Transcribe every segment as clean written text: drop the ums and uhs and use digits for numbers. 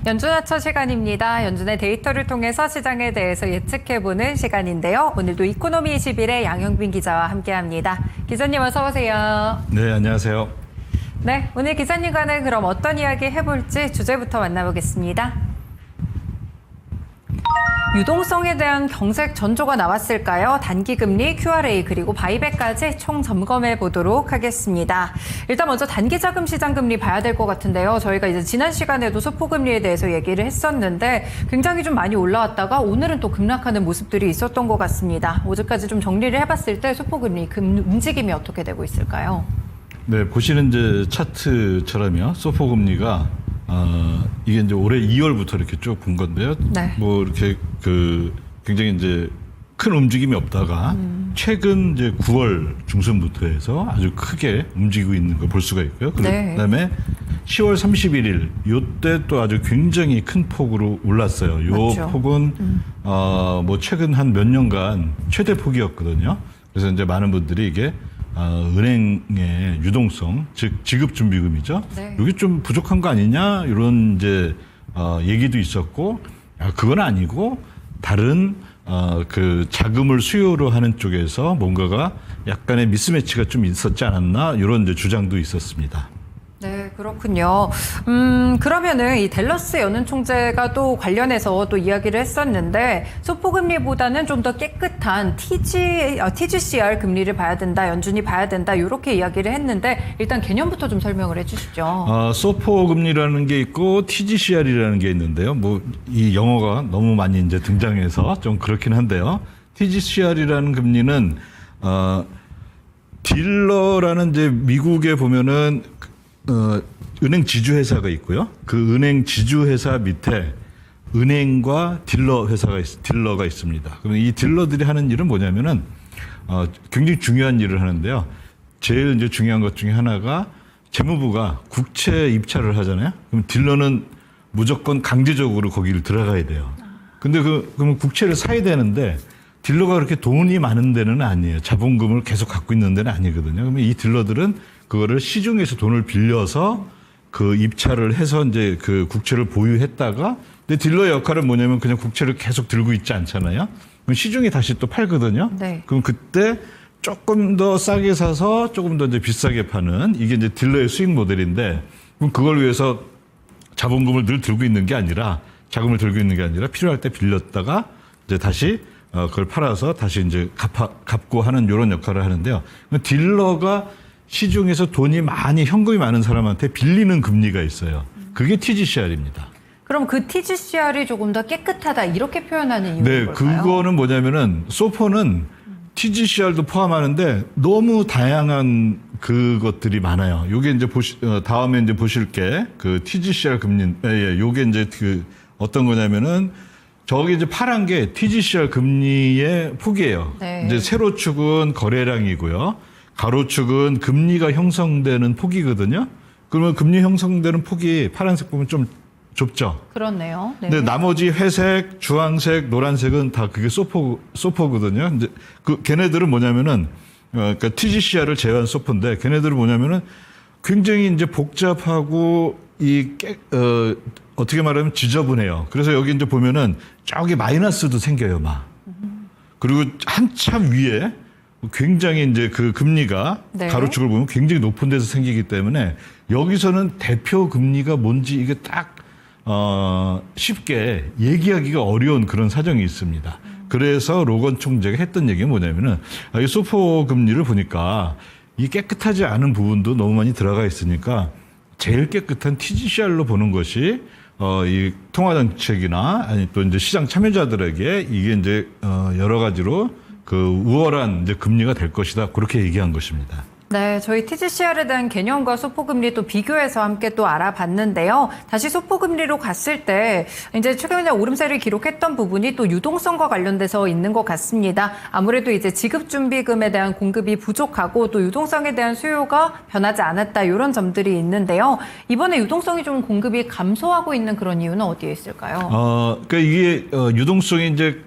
연준하처 시간입니다. 연준의 데이터를 통해서 시장에 대해서 예측해보는 시간인데요. 오늘도 이코노미 21의 양형빈 기자와 함께합니다. 기자님 어서 오세요. 네, 안녕하세요. 네, 오늘 기자님과는 그럼 어떤 이야기 해볼지 주제부터 만나보겠습니다. 유동성에 대한 경색 전조가 나왔을까요? 단기금리, QRA 그리고 바이백까지 총 점검해 보도록 하겠습니다. 일단 먼저 단기자금 시장 금리 봐야 될 것 같은데요. 저희가 이제 지난 시간에도 소포금리에 대해서 얘기를 했었는데 굉장히 좀 많이 올라왔다가 오늘은 또 급락하는 모습들이 있었던 것 같습니다. 어제까지 좀 정리를 해봤을 때 소포금리 움직임이 어떻게 되고 있을까요? 네, 보시는 이제 차트처럼요. 소포금리가 이게 이제 올해 2월부터 이렇게 쭉 본 건데요. 네. 뭐 이렇게 굉장히 이제 큰 움직임이 없다가 최근 이제 9월 중순부터 해서 아주 크게 움직이고 있는 걸 볼 수가 있고요. 네. 그다음에 10월 31일 요때 또 아주 굉장히 큰 폭으로 올랐어요. 요 맞죠. 폭은 뭐 최근 한 몇 년간 최대 폭이었거든요. 그래서 이제 많은 분들이 이게 은행의 유동성, 즉 지급준비금이죠. 네. 이게 좀 부족한 거 아니냐 이런 이제 얘기도 있었고, 그건 아니고 다른 그 자금을 수요로 하는 쪽에서 뭔가가 약간의 미스매치가 좀 있었지 않았나 이런 이제 주장도 있었습니다. 네, 그렇군요. 그러면은 이 댈러스 연은 총재가 또 관련해서 또 이야기를 했었는데 소포금리보다는 좀 더 깨끗한 TGCR 금리를 봐야 된다, 연준이 봐야 된다 이렇게 이야기를 했는데 일단 개념부터 좀 설명을 해주시죠. 소포금리라는 게 있고 TGCR이라는 게 있는데요. 뭐 이 영어가 너무 많이 이제 등장해서 좀 그렇긴 한데요. TGCR이라는 금리는 딜러라는 이제 미국에 보면은 은행 지주회사가 있고요. 그 은행 지주회사 밑에 은행과 딜러가 있습니다. 그러면 이 딜러들이 하는 일은 뭐냐면은 굉장히 중요한 일을 하는데요. 제일 이제 중요한 것 중에 하나가 재무부가 국채 입찰을 하잖아요. 그럼 딜러는 무조건 강제적으로 거기를 들어가야 돼요. 근데 그러면 국채를 사야 되는데 딜러가 그렇게 돈이 많은 데는 아니에요. 자본금을 계속 갖고 있는 데는 아니거든요. 그러면 이 딜러들은 그거를 시중에서 돈을 빌려서 그 입찰을 해서 이제 그 국채를 보유했다가, 근데 딜러의 역할은 뭐냐면 그냥 국채를 계속 들고 있지 않잖아요. 그럼 시중에 다시 또 팔거든요. 네. 그럼 그때 조금 더 싸게 사서 조금 더 이제 비싸게 파는 이게 이제 딜러의 수익 모델인데, 그럼 그걸 위해서 자본금을 늘 들고 있는 게 아니라 자금을 들고 있는 게 아니라 필요할 때 빌렸다가 이제 다시 그걸 팔아서 다시 이제 갚고 하는 이런 역할을 하는데요. 딜러가 시중에서 돈이 많이 현금이 많은 사람한테 빌리는 금리가 있어요. 그게 TGCR입니다. 그럼 그 TGCR이 조금 더 깨끗하다 이렇게 표현하는 이유는 네, 뭘까요? 그거는 뭐냐면은 소포는 TGCR도 포함하는데 너무 다양한 그것들이 많아요. 요게 이제 다음에 이제 보실 게 그 TGCR 금리, 요게 이제 그 어떤 거냐면은 저기 이제 파란 게 TGCR 금리의 폭이에요. 네. 이제 세로축은 거래량이고요. 가로축은 금리가 형성되는 폭이거든요. 그러면 금리 형성되는 폭이 파란색 보면 좀 좁죠. 그렇네요. 네. 근데 나머지 회색, 주황색, 노란색은 다 그게 소포거든요. 이제 그 걔네들은 뭐냐면은 그러니까 TGCR을 제외한 소포인데 걔네들은 뭐냐면은 굉장히 이제 복잡하고 어떻게 말하면 지저분해요. 그래서 여기 이제 보면은 저기 마이너스도 생겨요, 막. 그리고 한참 위에 굉장히 이제 그 금리가 네. 가로축을 보면 굉장히 높은 데서 생기기 때문에 여기서는 대표 금리가 뭔지 이게 딱 쉽게 얘기하기가 어려운 그런 사정이 있습니다. 그래서 로건 총재가 했던 얘기가 뭐냐면은 이 소포 금리를 보니까 이 깨끗하지 않은 부분도 너무 많이 들어가 있으니까 제일 깨끗한 TGCR로 보는 것이 이 통화정책이나 아니 또 이제 시장 참여자들에게 이게 이제 여러 가지로 그 우월한 이제 금리가 될 것이다. 그렇게 얘기한 것입니다. 네, 저희 TGCR에 대한 개념과 소포금리 또 비교해서 함께 또 알아봤는데요. 다시 소포금리로 갔을 때 이제 최근에 오름세를 기록했던 부분이 또 유동성과 관련돼서 있는 것 같습니다. 아무래도 이제 지급준비금에 대한 공급이 부족하고 또 유동성에 대한 수요가 변하지 않았다 이런 점들이 있는데요. 이번에 유동성이 좀 공급이 감소하고 있는 그런 이유는 어디에 있을까요? 그러니까 이게 유동성이 이제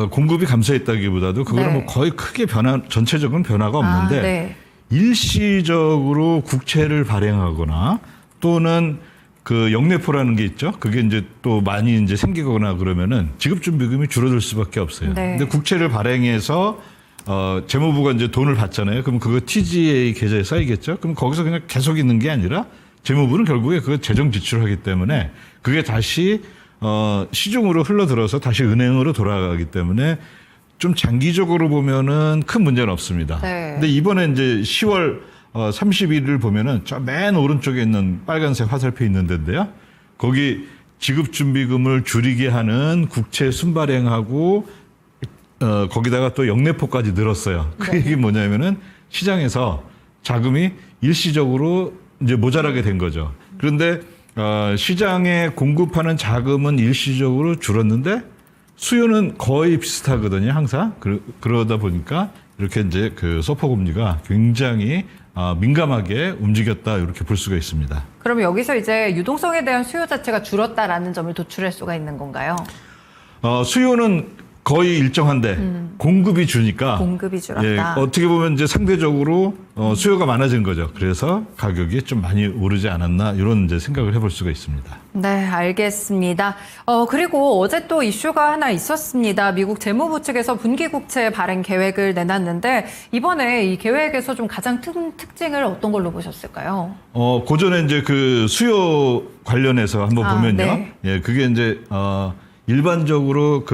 공급이 감소했다기보다도 그거는 네. 뭐 거의 크게 전체적인 변화가 없는데 네. 일시적으로 국채를 발행하거나 또는 그 영내포라는 게 있죠. 그게 이제 또 많이 이제 생기거나 그러면은 지급준비금이 줄어들 수밖에 없어요. 네. 근데 국채를 발행해서 재무부가 이제 돈을 받잖아요. 그럼 그거 TGA 계좌에 쌓이겠죠. 그럼 거기서 그냥 계속 있는 게 아니라 재무부는 결국에 그 재정 지출을 하기 때문에 그게 다시 시중으로 흘러들어서 다시 은행으로 돌아가기 때문에 좀 장기적으로 보면은 큰 문제는 없습니다. 네. 근데 이번에 이제 10월 31일을 보면은 저 맨 오른쪽에 있는 빨간색 화살표 있는 데인데요. 거기 지급준비금을 줄이게 하는 국채 순발행하고 거기다가 또 영내포까지 늘었어요. 그 얘기 뭐냐면은 시장에서 자금이 일시적으로 이제 모자라게 된 거죠. 그런데 시장에 공급하는 자금은 일시적으로 줄었는데 수요는 거의 비슷하거든요, 항상. 그러다 보니까 이렇게 이제 그 소포금리가 굉장히 민감하게 움직였다 이렇게 볼 수가 있습니다. 그럼 여기서 이제 유동성에 대한 수요 자체가 줄었다라는 점을 도출할 수가 있는 건가요? 수요는 거의 일정한데 공급이 주니까 공급이 줄었다. 예, 어떻게 보면 이제 상대적으로 수요가 많아진 거죠. 그래서 가격이 좀 많이 오르지 않았나 이런 이제 생각을 해볼 수가 있습니다. 네, 알겠습니다. 그리고 어제 또 이슈가 하나 있었습니다. 미국 재무부 측에서 분기국채 발행 계획을 내놨는데 이번에 이 계획에서 좀 가장 특징을 어떤 걸로 보셨을까요? 고전에 이제 그 수요 관련해서 한번 보면요. 네. 예, 그게 이제 일반적으로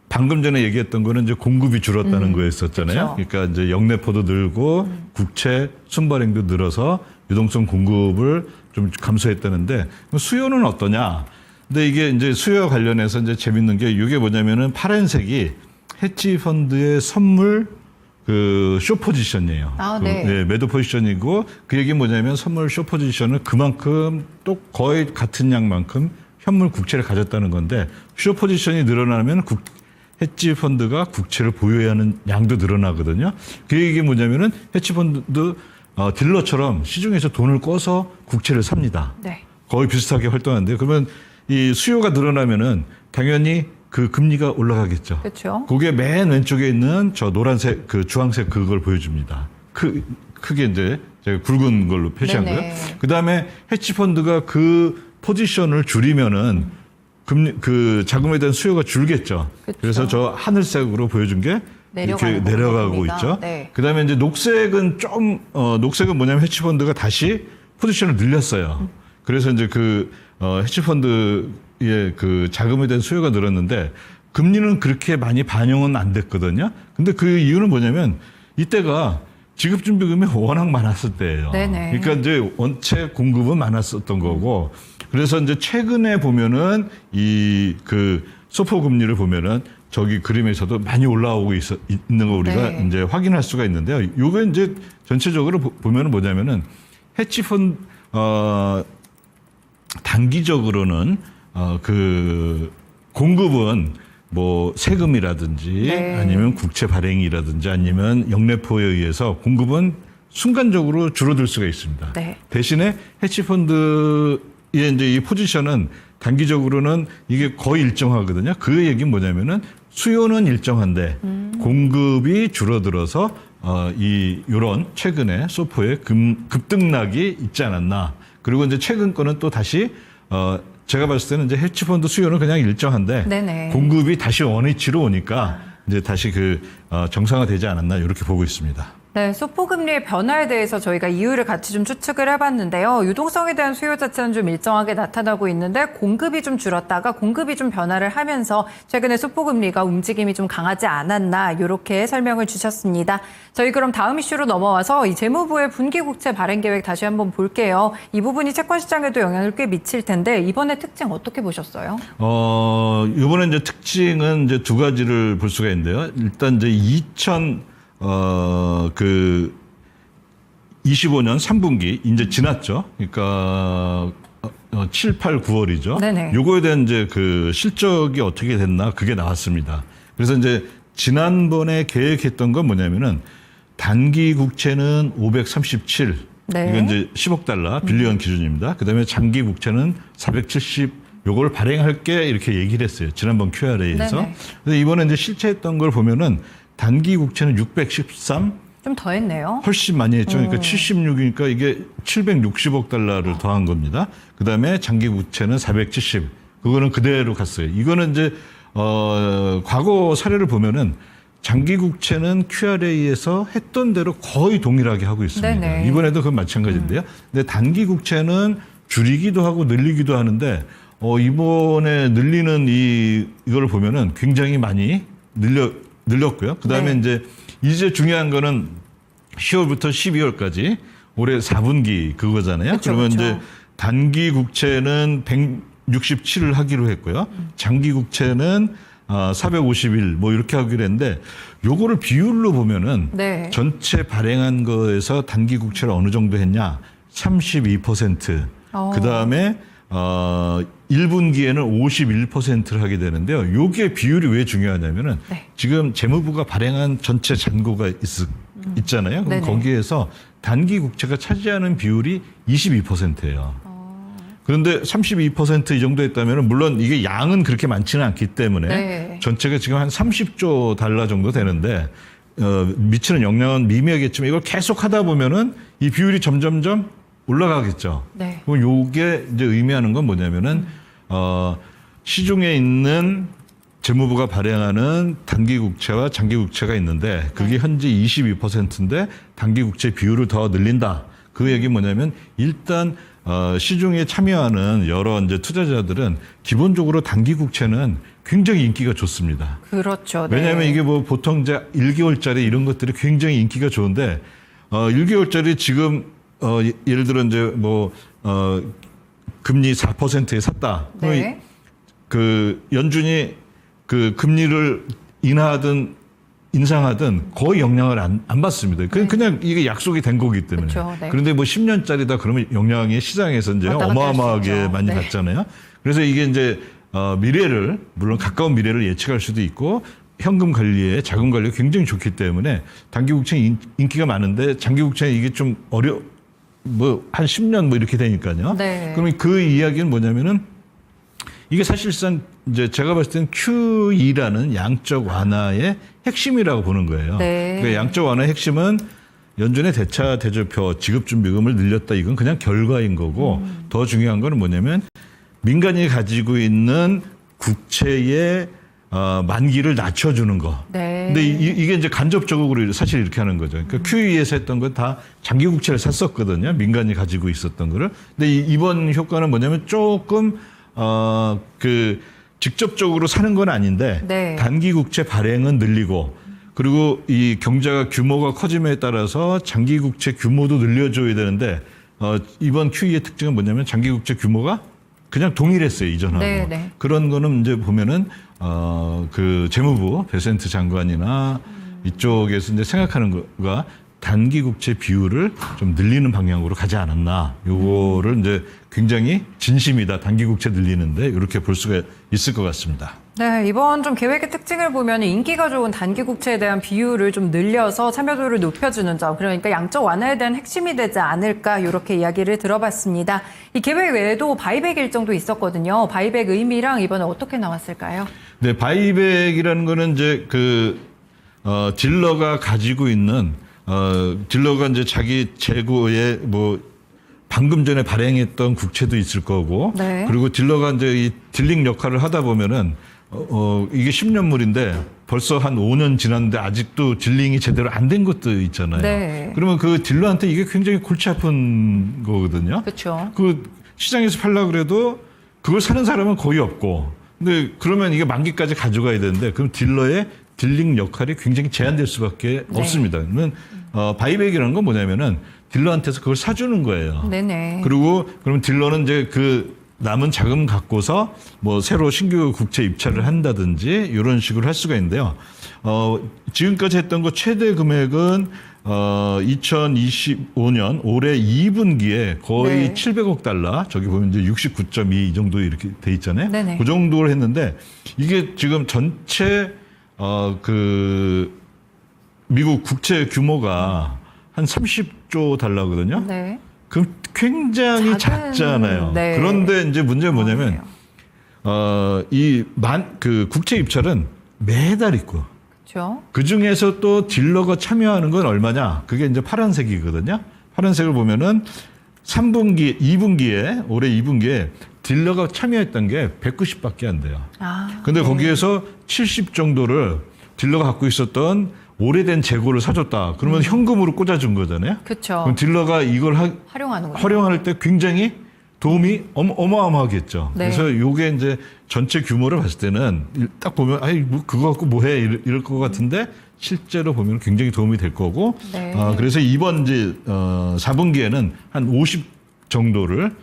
방금 전에 얘기했던 거는 이제 공급이 줄었다는 거였었잖아요. 그렇죠. 그러니까 이제 영내포도 늘고 국채 순발행도 늘어서 유동성 공급을 좀 감소했다는데 수요는 어떠냐? 근데 이게 이제 수요와 관련해서 이제 재밌는 게 이게 뭐냐면은 파란색이 헤지 펀드의 선물 그 쇼 포지션이에요. 네. 네, 매도 포지션이고 그 얘기 뭐냐면 선물 쇼 포지션은 그만큼 또 거의 같은 양만큼 현물 국채를 가졌다는 건데 쇼 포지션이 늘어나면 헤지 펀드가 국채를 보유해야 하는 양도 늘어나거든요. 그 얘기 뭐냐면은 헤지 펀드도 딜러처럼 시중에서 돈을 꿔서 국채를 삽니다. 네. 거의 비슷하게 활동하는데 그러면 이 수요가 늘어나면은 당연히 그 금리가 올라가겠죠. 그렇죠. 그게 맨 왼쪽에 있는 저 노란색 그 주황색 그걸 보여줍니다. 크게 이제 제가 굵은 걸로 표시한 네네. 거예요. 그다음에 헤지 펀드가 그 포지션을 줄이면은 그 자금에 대한 수요가 줄겠죠. 그쵸. 그래서 저 하늘색으로 보여준 게 이렇게 내려가는 내려가고 겁니다. 있죠. 네. 그다음에 이제 녹색은 녹색은 뭐냐면 헤지 펀드가 다시 포지션을 늘렸어요. 그래서 이제 그 헤지 펀드의 그 자금에 대한 수요가 늘었는데 금리는 그렇게 많이 반영은 안 됐거든요. 근데 그 이유는 뭐냐면 이때가 지급준비금이 워낙 많았을 때예요. 네네. 그러니까 이제 원체 공급은 많았었던 거고, 그래서 이제 최근에 보면은 이 그 소포 금리를 보면은 저기 그림에서도 많이 올라오고 있는 거 우리가 네. 이제 확인할 수가 있는데요. 요게 이제 전체적으로 보면은 뭐냐면은 헤지 펀드 단기적으로는 그 공급은 뭐 세금이라든지 네. 아니면 국채 발행이라든지 아니면 영내포에 의해서 공급은 순간적으로 줄어들 수가 있습니다. 네. 대신에 헤지펀드의 이제 이 포지션은 단기적으로는 이게 거의 일정하거든요. 그 얘기는 뭐냐면은 수요는 일정한데 공급이 줄어들어서 요런 최근에 소포의 급등락이 있지 않았나. 그리고 이제 최근 거는 또 다시 제가 봤을 때는 이제 헤지펀드 수요는 그냥 일정한데 네네. 공급이 다시 원위치로 오니까 이제 다시 정상화되지 않았나 이렇게 보고 있습니다. 네, 소포금리의 변화에 대해서 저희가 이유를 같이 좀 추측을 해봤는데요. 유동성에 대한 수요 자체는 좀 일정하게 나타나고 있는데 공급이 좀 줄었다가 공급이 좀 변화를 하면서 최근에 소포금리가 움직임이 좀 강하지 않았나 이렇게 설명을 주셨습니다. 저희 그럼 다음 이슈로 넘어와서 이 재무부의 분기국채 발행 계획 다시 한번 볼게요. 이 부분이 채권 시장에도 영향을 꽤 미칠 텐데 이번에 특징 어떻게 보셨어요? 이번에 이제 특징은 이제 두 가지를 볼 수가 있는데요. 일단 이제 25년 3분기 이제 지났죠. 그러니까 7, 8, 9월이죠. 네네. 요거에 대한 이제 그 실적이 어떻게 됐나 그게 나왔습니다. 그래서 이제 지난번에 계획했던 건 뭐냐면은 단기 국채는 537. 네. 이건 이제 10억 달러 빌리언 기준입니다. 그다음에 장기 국채는 470. 요걸 발행할게 이렇게 얘기를 했어요. 지난번 QRA에서. 네네. 근데 이번에 이제 실제 했던 걸 보면은 단기 국채는 613, 좀 더 했네요. 훨씬 많이 했죠. 그러니까 76이니까 이게 760억 달러를 더한 겁니다. 그다음에 장기 국채는 470. 그거는 그대로 갔어요. 이거는 이제 과거 사례를 보면은 장기 국채는 QRA에서 했던 대로 거의 동일하게 하고 있습니다. 네네. 이번에도 그건 마찬가지인데요. 근데 단기 국채는 줄이기도 하고 늘리기도 하는데 이번에 늘리는 이걸 보면은 굉장히 많이 늘렸고요. 그다음에 네. 이제 중요한 거는 10월부터 12월까지 올해 4분기 그거잖아요. 그쵸, 그러면 그쵸. 이제 단기 국채는 167을 하기로 했고요. 장기 국채는 451 뭐 이렇게 하기로 했는데 요거를 비율로 보면은 네. 전체 발행한 거에서 단기 국채를 어느 정도 했냐? 32%. 그다음에 1분기에는 51%를 하게 되는데요. 요게 비율이 왜 중요하냐면은 네. 지금 재무부가 발행한 전체 잔고가 있잖아요. 그럼 네네. 거기에서 단기 국채가 차지하는 비율이 22%예요. 그런데 32%이 정도 했다면 물론 이게 양은 그렇게 많지는 않기 때문에 네. 전체가 지금 한 30조 달러 정도 되는데 미치는 영향은 미미하겠지만 이걸 계속 하다 보면은 이 비율이 점점점 올라가겠죠. 네. 그럼 요게 이제 의미하는 건 뭐냐면은 시중에 있는 재무부가 발행하는 단기 국채와 장기 국채가 있는데 그게 현재 22%인데 단기 국채 비율을 더 늘린다. 그 얘기 뭐냐면 일단 시중에 참여하는 여러 이제 투자자들은 기본적으로 단기 국채는 굉장히 인기가 좋습니다. 그렇죠. 네. 왜냐하면 이게 뭐 보통 이제 1개월짜리 이런 것들이 굉장히 인기가 좋은데 1개월짜리 지금 예를 들어 이제 금리 4%에 샀다. 네. 그 연준이 그 금리를 인상하든 거의 영향을 안 받습니다. 그냥 이게 약속이 된 거기 때문에. 그쵸, 네. 그런데 뭐 10년짜리다 그러면 영향이 시장에서 이제 왔다 갔다 할수 어마어마하게 있죠. 많이 네. 갔잖아요. 그래서 이게 이제 미래를 물론 가까운 미래를 예측할 수도 있고 현금 관리에 자금 관리가 굉장히 좋기 때문에 단기 국채 인기가 많은데 장기 국채는 이게 좀 한 10년 뭐 이렇게 되니까요. 네. 그러면 그 이야기는 뭐냐면은 이게 사실상 이제 제가 봤을 때는 QE라는 양적 완화의 핵심이라고 보는 거예요. 네. 그러니까 양적 완화의 핵심은 연준의 대차 대조표 지급준비금을 늘렸다. 이건 그냥 결과인 거고 더 중요한 거는 뭐냐면 민간이 가지고 있는 국채의 만기를 낮춰주는 거. 네. 근데 이게 이제 간접적으로 사실 이렇게 하는 거죠. 그러니까 QE에서 했던 건 다 장기 국채를 샀었거든요. 민간이 가지고 있었던 거를. 근데 이번 효과는 뭐냐면 조금 직접적으로 사는 건 아닌데 네. 단기 국채 발행은 늘리고 그리고 이 경제가 규모가 커짐에 따라서 장기 국채 규모도 늘려줘야 되는데 이번 QE의 특징은 뭐냐면 장기 국채 규모가 그냥 동일했어요 이전하고. 네, 네. 그런 거는 이제 보면은 그 재무부 베센트 장관이나 이쪽에서 이제 생각하는 거가 단기 국채 비율을 좀 늘리는 방향으로 가지 않았나. 요거를 이제 굉장히 진심이다. 단기 국채 늘리는데 이렇게 볼 수가 있을 것 같습니다. 네, 이번 좀 계획의 특징을 보면 인기가 좋은 단기 국채에 대한 비율을 좀 늘려서 참여도를 높여주는 점, 그러니까 양적 완화에 대한 핵심이 되지 않을까 이렇게 이야기를 들어봤습니다. 이 계획 외에도 바이백 일정도 있었거든요. 바이백 의미랑 이번에 어떻게 나왔을까요? 네, 바이백이라는 거는 이제 딜러가 가지고 있는 딜러가 이제 자기 재고에 방금 전에 발행했던 국채도 있을 거고, 네. 그리고 딜러가 이제 이 딜링 역할을 하다 보면은 이게 10년물인데 벌써 한 5년 지났는데 아직도 딜링이 제대로 안 된 것도 있잖아요. 네. 그러면 그 딜러한테 이게 굉장히 골치 아픈 거거든요. 그렇죠. 그 시장에서 팔려고 그래도 그걸 사는 사람은 거의 없고, 근데 그러면 이게 만기까지 가져가야 되는데 그럼 딜러의 딜링 역할이 굉장히 제한될 수밖에 네. 없습니다. 그러면 바이백이라는 건 뭐냐면은 딜러한테서 그걸 사주는 거예요. 네네. 그리고 그럼 딜러는 이제 그 남은 자금 갖고서 새로 신규 국채 입찰을 한다든지 이런 식으로 할 수가 있는데요. 지금까지 했던 거 최대 금액은 2025년 올해 2분기에 거의 네. 700억 달러, 저기 보면 이제 69.2 이 정도 이렇게 돼 있잖아요. 네네. 그 정도를 했는데 이게 지금 전체 미국 국채 규모가 한 30조 달러거든요. 네. 그럼 굉장히 작잖아요. 네. 그런데 이제 문제는 뭐냐면 그 국채 입찰은 매달 있고 그렇죠. 그 중에서 또 딜러가 참여하는 건 얼마냐? 그게 이제 파란색이거든요. 파란색을 보면은 3분기, 2분기에, 올해 2분기에 딜러가 참여했던 게 190밖에 안 돼요. 근데 네. 거기에서 70 정도를 딜러가 갖고 있었던 오래된 재고를 사줬다. 그러면 현금으로 꽂아준 거잖아요. 그렇죠. 그럼 딜러가 이걸 활용하는군요. 활용할 때 굉장히 도움이 어마어마하겠죠. 네. 그래서 요게 이제 전체 규모를 봤을 때는 딱 보면 아이 뭐 그거 갖고 뭐 해 이럴 것 같은데 실제로 보면 굉장히 도움이 될 거고. 네. 그래서 이번 이제 4분기에는 한 50 정도를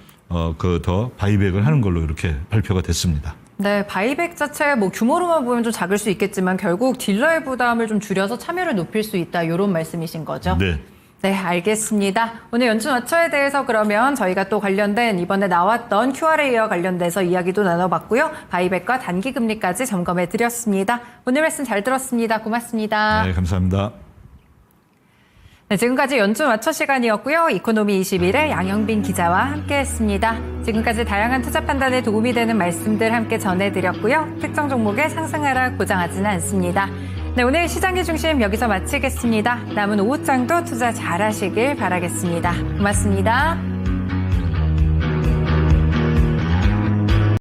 그 더 바이백을 하는 걸로 이렇게 발표가 됐습니다. 네, 바이백 자체 뭐 규모로만 보면 좀 작을 수 있겠지만 결국 딜러의 부담을 좀 줄여서 참여를 높일 수 있다. 이런 말씀이신 거죠? 네. 네, 알겠습니다. 오늘 연준 와처에 대해서 그러면 저희가 또 관련된 이번에 나왔던 Q&A와 관련돼서 이야기도 나눠봤고요. 바이백과 단기금리까지 점검해 드렸습니다. 오늘 말씀 잘 들었습니다. 고맙습니다. 네, 감사합니다. 네, 지금까지 연준 와처 시간이었고요. 이코노미 21의 양영빈 기자와 함께했습니다. 지금까지 다양한 투자 판단에 도움이 되는 말씀들 함께 전해드렸고요. 특정 종목의 상승 하락 보장하지는 않습니다. 네, 오늘 시장의 중심 여기서 마치겠습니다. 남은 오후장도 투자 잘하시길 바라겠습니다. 고맙습니다.